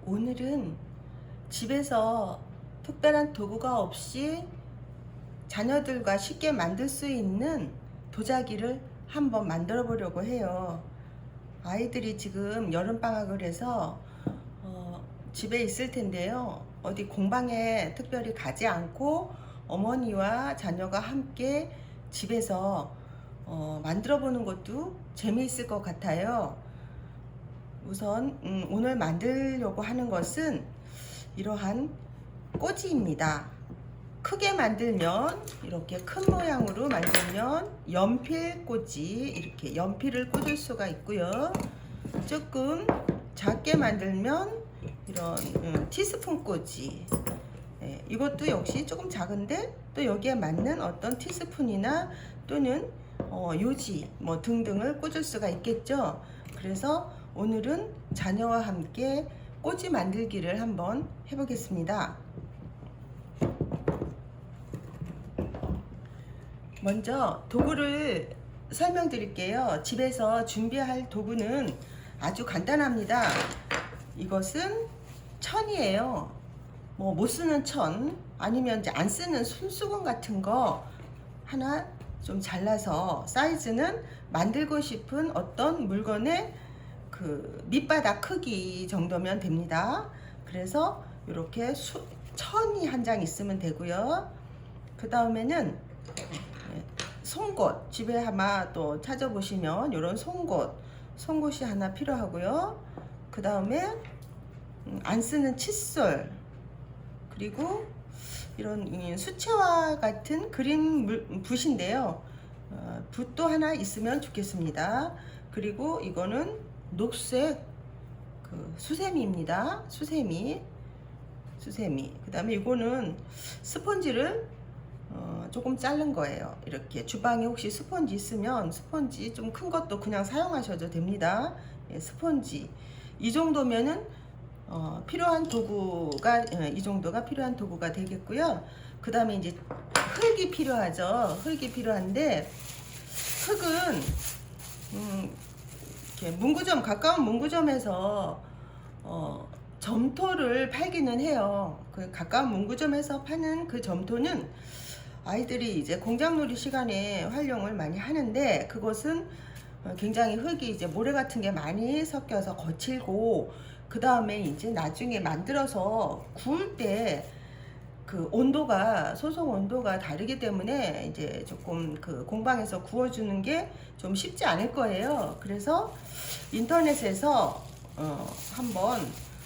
오늘은 집에서 특별한 도구가 없이 자녀들과 쉽게 만들 수 있는 도자기를 한번 만들어 보려고 해요. 아이들이 지금 여름방학을 해서 집에 있을 텐데요. 어디 공방에 특별히 가지 않고 어머니와 자녀가 함께 집에서 만들어 보는 것도 재미있을 것 같아요. 우선 오늘 만들려고 하는 것은 이러한 꼬지입니다. 크게 만들면 이렇게 큰 모양으로 만들면 연필 꼬지, 이렇게 연필을 꽂을 수가 있고요. 조금 작게 만들면 이런 티스푼 꼬지, 이것도 역시 조금 작은데 또 여기에 맞는 어떤 티스푼이나 또는 요지 뭐 등등을 꽂을 수가 있겠죠. 그래서 오늘은 자녀와 함께 꼬지 만들기를 한번 해보겠습니다. 먼저 도구를 설명드릴게요. 집에서 준비할 도구는 아주 간단합니다. 이것은 천이에요. 뭐 못 쓰는 천, 아니면 이제 안 쓰는 손수건 같은 거 하나 좀 잘라서, 사이즈는 만들고 싶은 어떤 물건의 그 밑바닥 크기 정도면 됩니다. 그래서 이렇게 천이 한 장 있으면 되고요. 그 다음에는 송곳, 집에 아마 또 찾아보시면 이런 송곳이 하나 필요하고요. 그 다음에 안 쓰는 칫솔, 그리고 이런 수채화 같은 그림 붓인데요. 붓도 하나 있으면 좋겠습니다. 그리고 이거는 녹색 그 수세미입니다. 수세미. 그 다음에 이거는 스펀지를 조금 자른 거예요. 이렇게 주방에 혹시 스펀지 있으면 스펀지 좀 큰 것도 그냥 사용하셔도 됩니다. 스펀지 이 정도면은 필요한 도구가 이 정도가 필요한 도구가 되겠고요. 그 다음에 이제 흙이 필요하죠. 흙이 필요한데 흙은 이렇게 문구점, 가까운 문구점에서 점토를 팔기는 해요. 그 가까운 문구점에서 파는 그 점토는 아이들이 이제 공장놀이 시간에 활용을 많이 하는데, 그것은 굉장히 흙이 이제 모래 같은 게 많이 섞여서 거칠고, 그 다음에 이제 나중에 만들어서 구울 때 그 온도가, 소송 온도가 다르기 때문에 이제 조금 그 공방에서 구워주는 게 좀 쉽지 않을 거예요. 그래서 인터넷에서 한번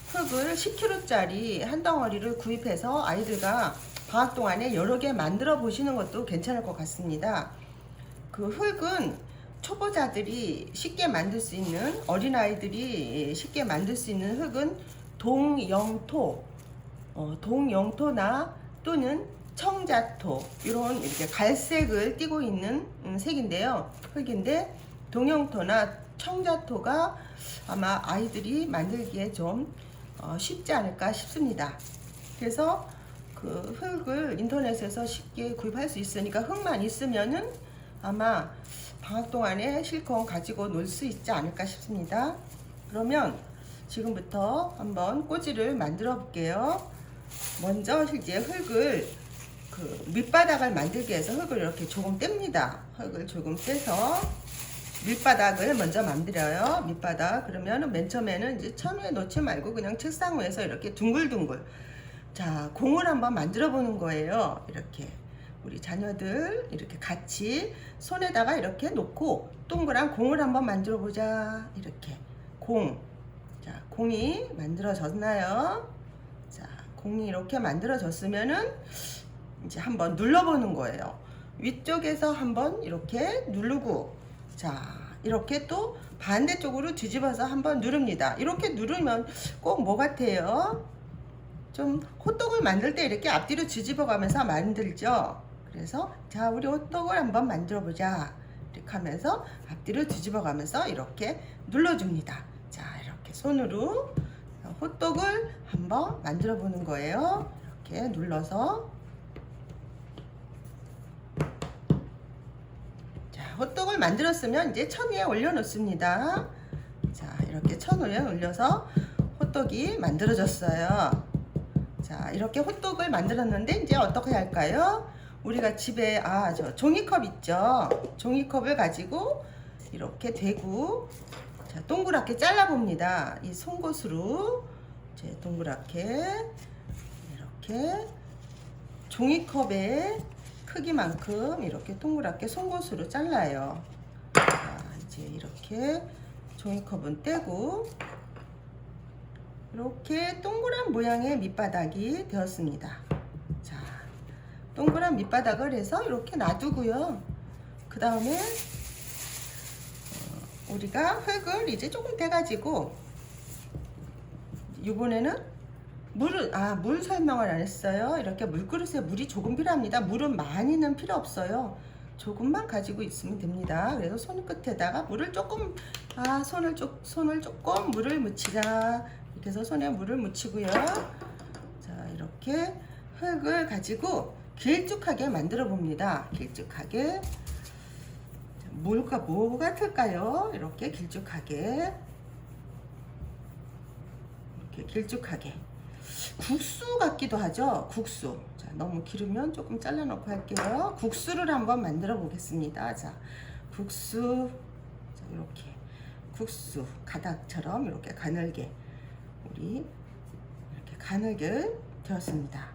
흙을 10kg짜리 한 덩어리를 구입해서 아이들과 방학 동안에 여러 개 만들어 보시는 것도 괜찮을 것 같습니다. 그 흙은 초보자들이 쉽게 만들 수 있는, 어린아이들이 쉽게 만들 수 있는 흙은 동영토나 또는 청자토, 이런 이렇게 갈색을 띠고 있는 색인데요. 흙인데 동영토나 청자토가 아마 아이들이 만들기에 좀 쉽지 않을까 싶습니다. 그래서 그 흙을 인터넷에서 쉽게 구입할 수 있으니까 흙만 있으면은 아마 방학 동안에 실컷 가지고 놀 수 있지 않을까 싶습니다. 그러면 지금부터 한번 꼬지를 만들어 볼게요. 먼저 이제 흙을 그 밑바닥을 만들기 위해서 흙을 이렇게 조금 뗍니다. 흙을 조금 떼서 밑바닥을 먼저 만들어요. 밑바닥. 그러면 맨 처음에는 이제 천 위에 놓지 말고 그냥 책상 위에서 이렇게 둥글둥글, 자, 공을 한번 만들어 보는 거예요. 이렇게 우리 자녀들 이렇게 같이 손에다가 이렇게 놓고 동그란 공을 한번 만들어 보자. 이렇게 공. 자, 공이 만들어졌나요? 자, 공이 이렇게 만들어졌으면은 이제 한번 눌러보는 거예요. 위쪽에서 한번 이렇게 누르고, 자, 이렇게 또 반대쪽으로 뒤집어서 한번 누릅니다. 이렇게 누르면 꼭 뭐 같아요? 좀 호떡을 만들 때 이렇게 앞뒤로 뒤집어 가면서 만들죠. 그래서 자, 우리 호떡을 한번 만들어 보자. 이렇게 하면서 앞뒤로 뒤집어 가면서 이렇게 눌러줍니다. 자, 이렇게 손으로 호떡을 한번 만들어 보는 거예요. 이렇게 눌러서. 자, 호떡을 만들었으면 이제 천 위에 올려 놓습니다. 자, 이렇게 천 위에 올려서 호떡이 만들어졌어요. 자, 이렇게 호떡을 만들었는데 이제 어떻게 할까요? 우리가 집에 저 종이컵 있죠? 종이컵을 가지고 이렇게 대고 자, 동그랗게 잘라 봅니다. 이 송곳으로 동그랗게 이렇게 종이컵의 크기만큼 이렇게 동그랗게 송곳으로 잘라요. 자, 이제 이렇게 종이컵은 떼고 이렇게 동그란 모양의 밑바닥이 되었습니다. 자, 동그란 밑바닥을 해서 이렇게 놔두고요. 그 다음에 우리가 흙을 이제 조금 떼가지고 이번에는 물 설명을 안 했어요. 이렇게 물그릇에 물이 조금 필요합니다. 물은 많이는 필요 없어요. 조금만 가지고 있으면 됩니다. 그래서 손끝에다가 물을 조금 손을 조금 물을 묻히자. 이렇게 해서 손에 물을 묻히고요. 자, 이렇게 흙을 가지고 길쭉하게 만들어 봅니다. 길쭉하게. 뭐 같을까요? 이렇게 길쭉하게. 이렇게 길쭉하게. 국수 같기도 하죠. 국수. 자, 너무 기르면 조금 잘라놓고 할게요. 국수를 한번 만들어 보겠습니다. 자, 국수. 자, 이렇게 국수 가닥처럼 이렇게 가늘게 우리 이렇게 가늘게 되었습니다.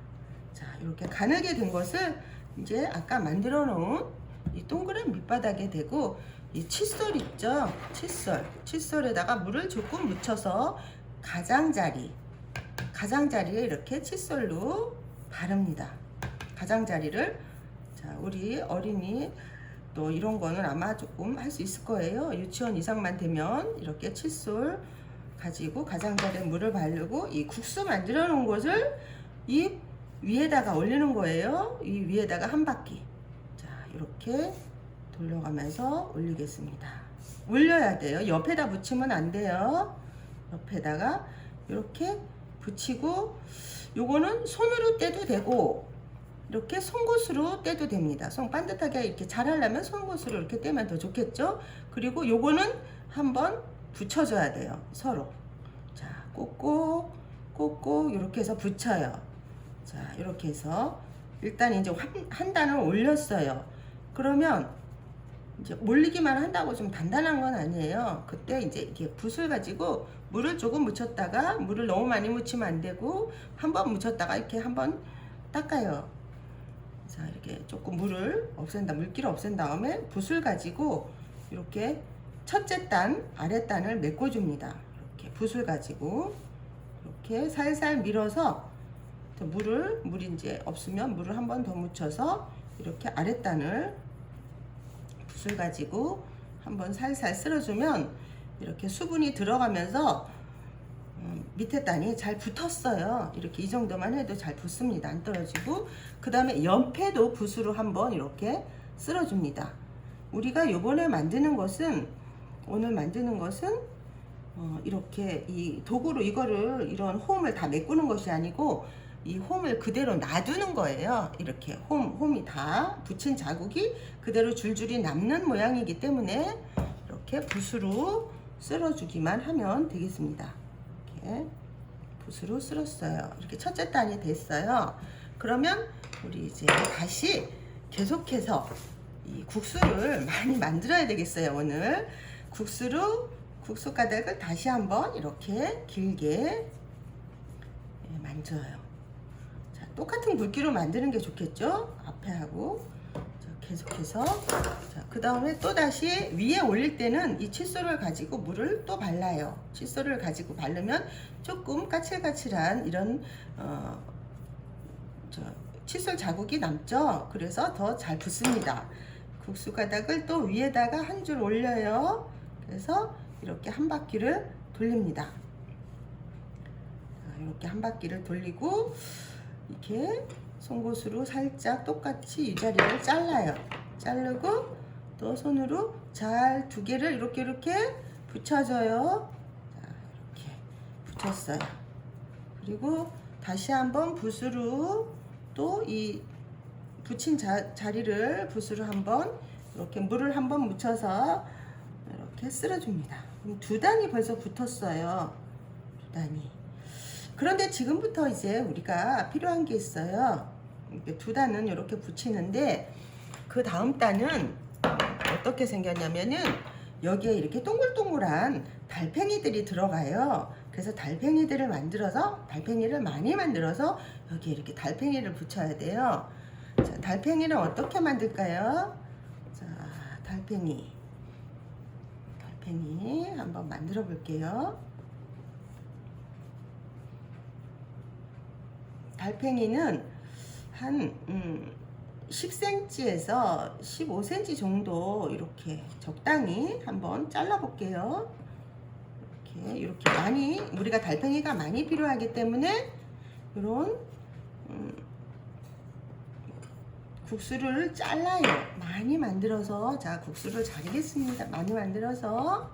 자, 이렇게 가늘게 된 것을 이제 아까 만들어 놓은 이 동그란 밑바닥에 대고 이 칫솔 있죠? 칫솔에다가 물을 조금 묻혀서 가장자리에 이렇게 칫솔로 바릅니다. 가장자리를 자, 우리 어린이 또 이런 거는 아마 조금 할 수 있을 거예요. 유치원 이상만 되면 이렇게 칫솔 가지고 가장자리에 물을 바르고 이 국수 만들어 놓은 것을 이 위에다가 올리는 거예요. 이 위에다가 한 바퀴 자, 이렇게 돌려가면서 올리겠습니다. 올려야 돼요. 옆에다 붙이면 안 돼요. 옆에다가 이렇게 붙이고 요거는 손으로 떼도 되고 이렇게 송곳으로 떼도 됩니다. 손 반듯하게 이렇게 잘 하려면 송곳으로 이렇게 떼면 더 좋겠죠. 그리고 요거는 한번 붙여줘야 돼요. 서로. 자, 꼭꼭 이렇게 해서 붙여요. 자, 이렇게 해서 일단 이제 한 단을 올렸어요. 그러면 이제 올리기만 한다고 좀 단단한 건 아니에요. 그때 이제 이렇게 붓을 가지고 물을 조금 묻혔다가 물을 너무 많이 묻히면 안 되고 한번 묻혔다가 이렇게 한번 닦아요. 자, 이렇게 조금 물기를 없앤 다음에 붓을 가지고 이렇게 첫째 단, 아래 단을 메꿔줍니다. 이렇게 붓을 가지고 이렇게 살살 밀어서 물이 이제 없으면 물을 한 번 더 묻혀서 이렇게 아래 단을 붓을 가지고 한번 살살 쓸어주면 이렇게 수분이 들어가면서 밑에 단이 잘 붙었어요. 이렇게 이 정도만 해도 잘 붙습니다. 안 떨어지고 그 다음에 옆에도 붓으로 한번 이렇게 쓸어줍니다. 우리가 요번에 오늘 만드는 것은 이렇게 이 도구로 이런 홈을 다 메꾸는 것이 아니고 이 홈을 그대로 놔두는 거예요. 이렇게 홈이 다 붙인 자국이 그대로 줄줄이 남는 모양이기 때문에 이렇게 붓으로 쓸어주기만 하면 되겠습니다. 이렇게 붓으로 쓸었어요. 이렇게 첫째 단이 됐어요. 그러면 우리 이제 다시 계속해서 이 국수를 많이 만들어야 되겠어요. 오늘 국수 가닥을 다시 한번 이렇게 길게 만져요. 자, 똑같은 굵기로 만드는 게 좋겠죠? 앞에 하고 계속해서 그 다음에 또 다시 위에 올릴 때는 이 칫솔을 가지고 물을 또 발라요. 칫솔을 가지고 바르면 조금 까칠까칠한 이런 칫솔 자국이 남죠. 그래서 더 잘 붙습니다. 국수 가닥을 또 위에다가 한 줄 올려요. 그래서 이렇게 한 바퀴를 돌립니다. 이렇게 한 바퀴를 돌리고 이렇게 송곳으로 살짝 똑같이 이 자리를 잘라요. 자르고 또 손으로 잘 두 개를 이렇게 붙여줘요. 자, 이렇게 붙였어요. 그리고 다시 한번 붓으로 또 이 붙인 자리를 붓으로 한번 이렇게 물을 한번 묻혀서 이렇게 쓸어줍니다. 두 단이 벌써 붙었어요. 두 단이. 그런데 지금부터 이제 우리가 필요한 게 있어요. 이렇게 두 단은 이렇게 붙이는데 그 다음 단은 어떻게 생겼냐면은 여기에 이렇게 동글동글한 달팽이들이 들어가요. 그래서 달팽이들을 만들어서 달팽이를 많이 만들어서 여기에 이렇게 달팽이를 붙여야 돼요. 자, 달팽이는 어떻게 만들까요? 자, 달팽이 한번 만들어 볼게요. 달팽이는 한 10cm에서 15cm 정도 이렇게 적당히 한번 잘라 볼게요. 이렇게 많이 우리가 달팽이가 많이 필요하기 때문에 이런 국수를 잘라요. 많이 만들어서 자 국수를 잘리겠습니다. 많이 만들어서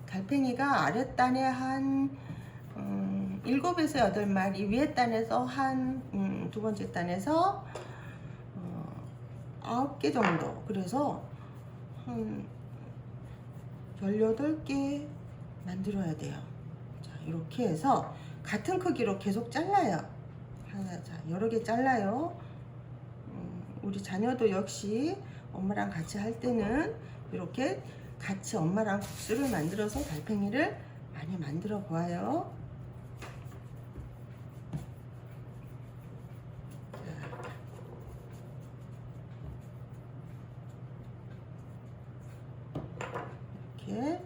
달팽이가 아랫단에 한 7에서 8마리, 위에 단에서 한 두 번째 단에서 9개 정도. 그래서 한 18개 만들어야 돼요. 자, 이렇게 해서 같은 크기로 계속 잘라요. 자, 여러 개 잘라요. 우리 자녀도 역시 엄마랑 같이 할 때는 이렇게 같이 엄마랑 국수를 만들어서 달팽이를 많이 만들어 보아요. 이렇게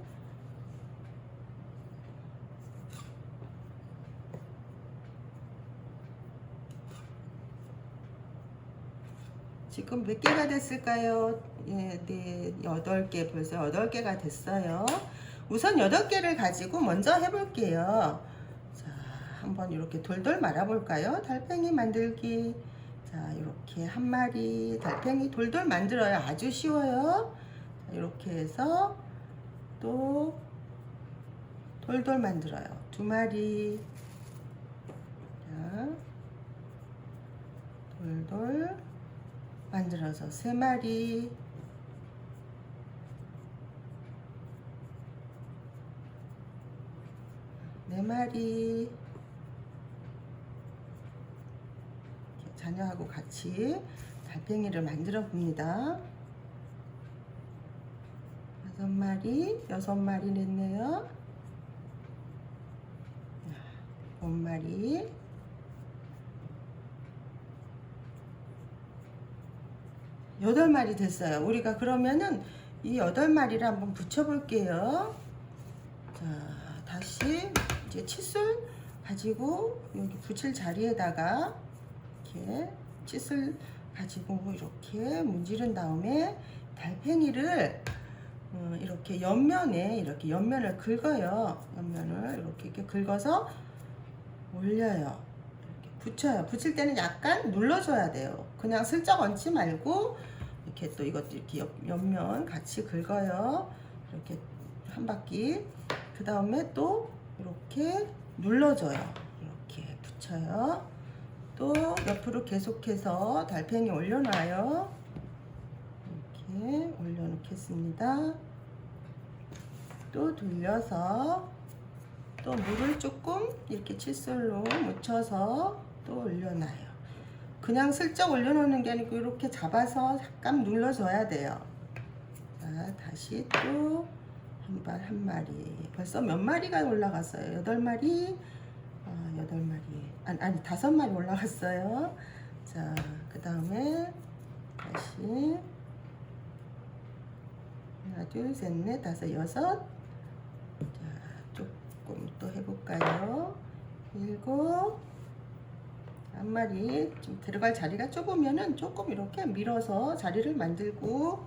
지금 몇 개가 됐을까요? 예, 네, 8개, 벌써 8개가 됐어요. 우선 8개를 가지고 먼저 해볼게요. 자, 한번 이렇게 돌돌 말아볼까요? 달팽이 만들기. 자, 이렇게 한 마리 달팽이 돌돌 만들어요. 아주 쉬워요. 자, 이렇게 해서 또 돌돌 만들어요. 2마리. 자, 돌돌 만들어서 3마리. 4마리. 자녀하고 같이 달팽이를 만들어 봅니다. 5마리, 6마리 냈네요. 5마리. 8마리 됐어요. 우리가 그러면은 이 8마리를 한번 붙여볼게요. 자, 다시 이제 칫솔 가지고 여기 붙일 자리에다가 이렇게 칫솔 가지고 이렇게 문지른 다음에 달팽이를 이렇게 이렇게 옆면을 긁어요. 옆면을 이렇게 긁어서 올려요. 이렇게 붙여요. 붙일 때는 약간 눌러줘야 돼요. 그냥 슬쩍 얹지 말고 이렇게 또 이것도 이렇게 옆면 같이 긁어요. 이렇게 한 바퀴. 그 다음에 또 이렇게 눌러줘요. 이렇게 붙여요. 또 옆으로 계속해서 달팽이 올려놔요. 이렇게 올려놓겠습니다. 또 돌려서 또 물을 조금 이렇게 칫솔로 묻혀서 또 올려놔요. 그냥 슬쩍 올려놓는 게 아니고 이렇게 잡아서 잠깐 눌러줘야 돼요. 자, 다시 또 한 마리. 벌써 몇 마리가 올라갔어요? 8마리? 8마리. 아니 5마리 올라갔어요. 자, 그 다음에 다시 하나, 둘, 셋, 넷, 다섯, 여섯. 자, 조금 또 해볼까요? 7. 한 마리. 좀 들어갈 자리가 좁으면은 조금 이렇게 밀어서 자리를 만들고,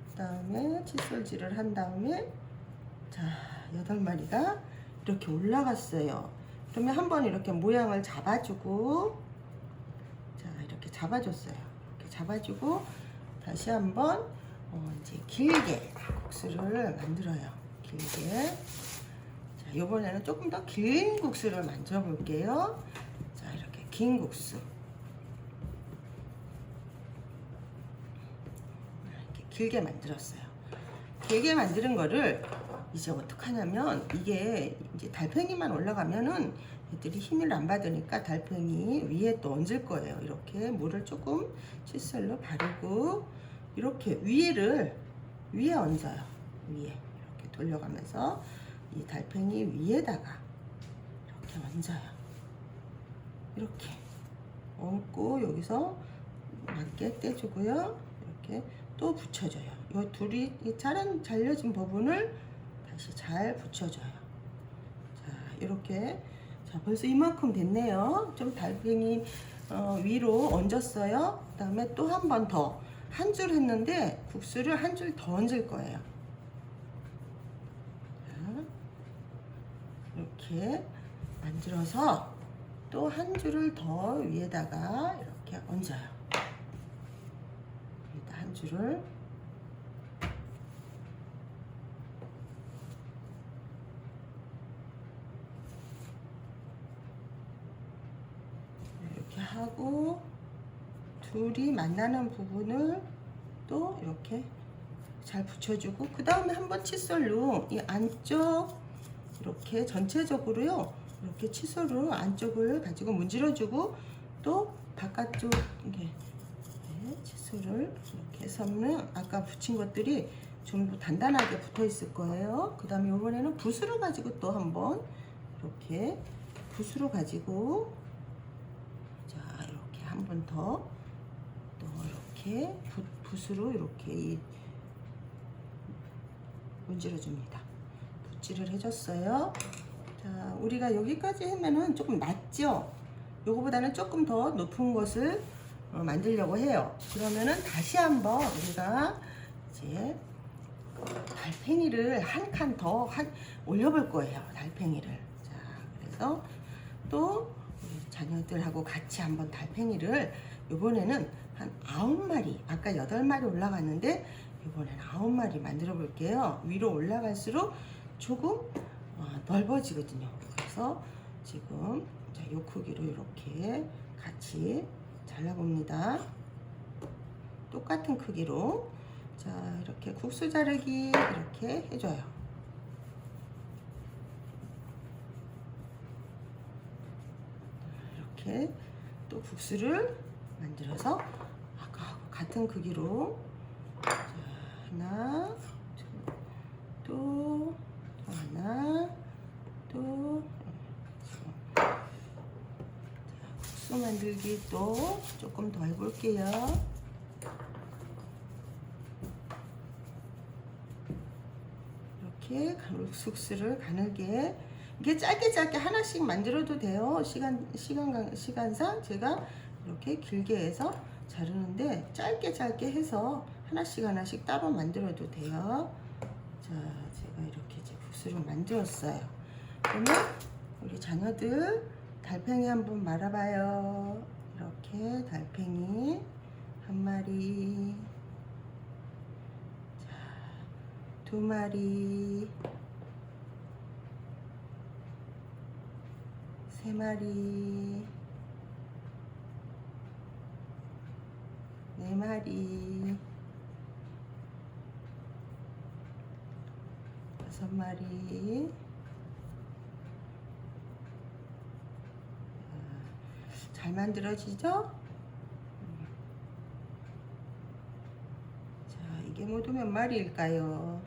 그 다음에 칫솔질을 한 다음에, 자, 8마리가 이렇게 올라갔어요. 그러면 한번 이렇게 모양을 잡아주고, 자, 이렇게 잡아줬어요. 이렇게 잡아주고, 다시 한번 이제 길게 국수를 만들어요. 길게. 자, 이번에는 조금 더 긴 국수를 만들어 볼게요. 자, 이렇게 긴 국수. 이렇게 길게 만들었어요. 길게 만드는 거를 이제 어떡하냐면 이게 이제 달팽이만 올라가면은 애들이 힘을 안 받으니까 달팽이 위에 또 얹을 거예요. 이렇게 물을 조금 칫솔로 바르고 이렇게 위에 얹어요. 위에 이렇게 돌려가면서 이 달팽이 위에다가 이렇게 얹어요. 이렇게 얹고 여기서 맞게 떼주고요. 이렇게 또 붙여줘요. 이 둘이 잘려진 부분을 다시 잘 붙여줘요. 자, 이렇게. 자, 벌써 이만큼 됐네요. 좀 달팽이 위로 얹었어요. 그 다음에 또 한 번 더. 한 줄 했는데 국수를 한 줄 더 얹을 거예요. 자, 이렇게 만들어서 또 한 줄을 더 위에다가 이렇게 얹어요. 위에다 한 줄을. 이렇게 하고 둘이 만나는 부분을 또 이렇게 잘 붙여주고 그 다음에 한번 칫솔로 이 안쪽 이렇게 전체적으로요 이렇게 칫솔로 안쪽을 가지고 문질러주고 또 바깥쪽 이게 칫솔을 이렇게 해서는 아까 붙인 것들이 좀 단단하게 붙어 있을 거예요. 그 다음에 이번에는 붓으로 가지고 또 한번 이렇게 붓으로 가지고 자 이렇게 한 번 더 또 이렇게 붓으로 이렇게 문질러 줍니다. 붓질을 해줬어요. 자, 우리가 여기까지 하면은 조금 낮죠? 요거보다는 조금 더 높은 것을 만들려고 해요. 그러면은 다시 한번 우리가 이제 달팽이를 한 칸 더 올려볼 거예요. 달팽이를. 자, 그래서 또 우리 자녀들하고 같이 한번 달팽이를 이번에는 한 9마리, 아까 8마리 올라갔는데 이번에는 9마리 만들어 볼게요. 위로 올라갈수록 조금 넓어지거든요. 그래서 지금 이 크기로 이렇게 같이 잘라봅니다. 똑같은 크기로. 자, 이렇게 국수 자르기 이렇게 해줘요. 이렇게 또 국수를 만들어서 아까 같은 크기로 자, 하나, 또 하나, 또 자, 국수 만들기 또 조금 더 해볼게요. 이렇게 국수를 가늘게 이게 짧게 하나씩 만들어도 돼요. 시간상 제가 이렇게 길게 해서 자르는데 짧게 해서 하나씩 따로 만들어도 돼요. 자, 제가 이렇게 이제 국수를 만들었어요. 그러면 우리 자녀들 달팽이 한번 말아봐요. 이렇게 달팽이 한 마리, 자, 2마리, 3마리, 4마리, 6마리. 잘 만들어지죠? 자, 이게 모두 몇 마리일까요?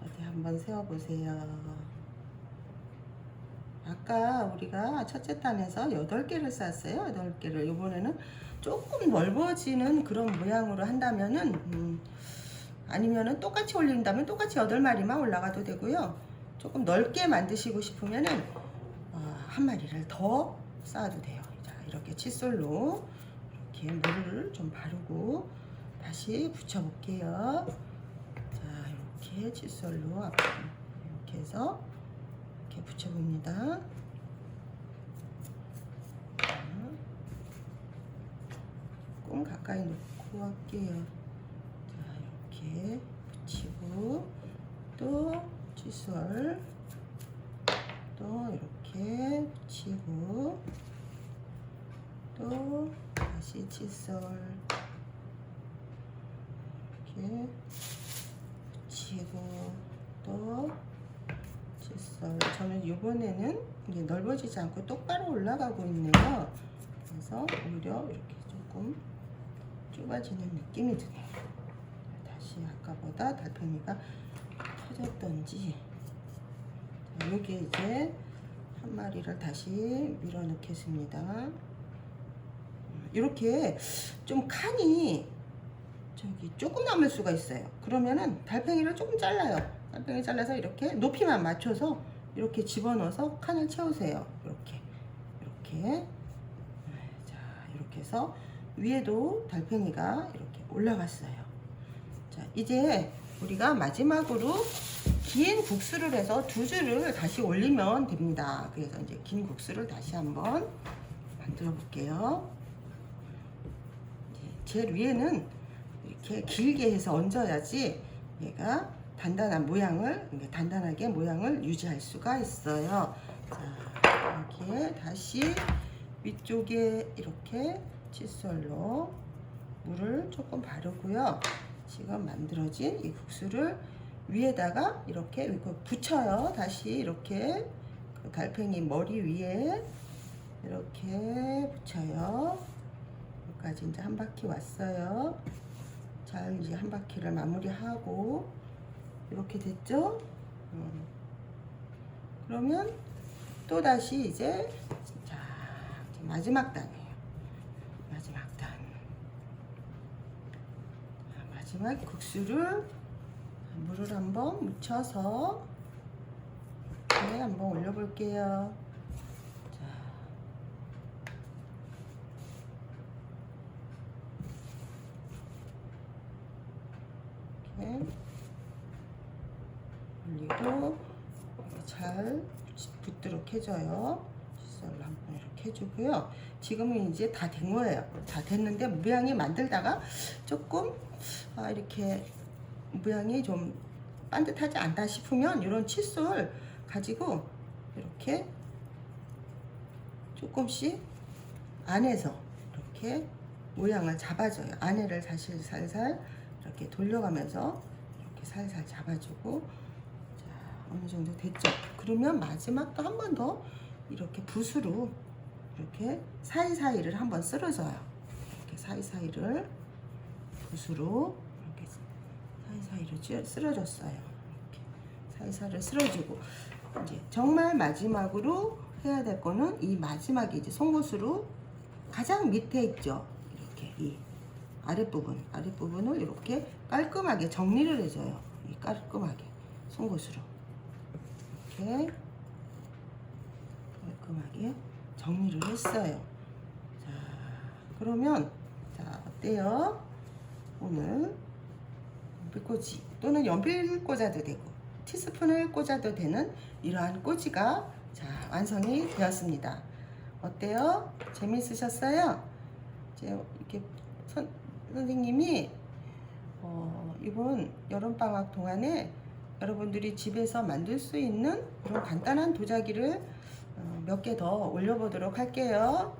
어디 한번 세어보세요. 아까 우리가 첫째 단에서 8개를 쌌어요. 8개를. 이번에는 조금 넓어지는 그런 모양으로 한다면은 아니면은 똑같이 올린다면 똑같이 8마리만 올라가도 되고요. 조금 넓게 만드시고 싶으면은 한 마리를 더 쌓아도 돼요. 자, 이렇게 칫솔로 이렇게 물을 좀 바르고 다시 붙여 볼게요. 자, 이렇게 칫솔로 앞으로 이렇게 해서 이렇게 붙여 봅니다. 조금 가까이 놓고 할게요. 자, 이렇게 붙이고 또 칫솔 또 이렇게 붙이고 또 다시 칫솔 이렇게 붙이고 또 칫솔. 저는 이번에는 이게 넓어지지 않고 똑바로 올라가고 있네요. 그래서 오히려 이렇게 조금 좁아지는 느낌이 드네요. 다시 아까보다 달팽이가 터졌던지. 자, 여기에 이제 한 마리를 다시 밀어 넣겠습니다. 이렇게 좀 칸이 저기 조금 남을 수가 있어요. 그러면은 달팽이를 조금 잘라요. 달팽이 잘라서 이렇게 높이만 맞춰서 이렇게 집어넣어서 칸을 채우세요. 이렇게 자, 이렇게 해서 위에도 달팽이가 이렇게 올라갔어요. 자, 이제 우리가 마지막으로 긴 국수를 해서 2줄을 다시 올리면 됩니다. 그래서 이제 긴 국수를 다시 한번 만들어 볼게요. 제일 위에는 이렇게 길게 해서 얹어야지 얘가 단단한 모양을, 단단하게 모양을 유지할 수가 있어요. 자, 여기에 다시 위쪽에 이렇게 칫솔로 물을 조금 바르고요. 지금 만들어진 이 국수를 위에다가 이렇게 붙여요. 다시 이렇게 그 달팽이 머리 위에 이렇게 붙여요. 여기까지 이제 한 바퀴 왔어요. 자, 이제 한 바퀴를 마무리하고 이렇게 됐죠? 그러면 또 다시 이제 자, 마지막 단이에요. 마지막 단. 자, 마지막 국수를 물을 한번 묻혀서 이렇게 한번 올려볼게요. 올리고 잘 붙도록 해줘요. 칫솔로 한번 이렇게 해주고요. 지금은 이제 다 된 거예요. 다 됐는데 모양이 만들다가 조금 이렇게 모양이 좀 반듯하지 않다 싶으면 이런 칫솔 가지고 이렇게 조금씩 안에서 이렇게 모양을 잡아줘요. 안에를 사실 살살 이렇게 돌려가면서 이렇게 살살 잡아주고, 자, 어느 정도 됐죠? 그러면 마지막 또 한 번 더 이렇게 붓으로 이렇게 사이사이를 한번 쓸어줘요. 이렇게 사이사이를 붓으로 이렇게 사이사이를 쓸어줬어요. 이렇게 사이사이를 쓸어주고, 이제 정말 마지막으로 해야 될 거는 이 마지막에 이제 송곳으로 가장 밑에 있죠. 이렇게 이 아랫부분을 이렇게 깔끔하게 정리를 해줘요. 이 깔끔하게 송곳으로 이렇게 깔끔하게 정리를 했어요. 자, 그러면 자, 어때요? 오늘 연필꽂이 또는 연필 꽂아도 되고 티스푼을 꽂아도 되는 이러한 꼬지가 자, 완성이 되었습니다. 어때요? 재미있으셨어요? 이제 이렇게 선생님이 이번 여름방학 동안에 여러분들이 집에서 만들 수 있는 그런 간단한 도자기를 몇 개 더 올려보도록 할게요.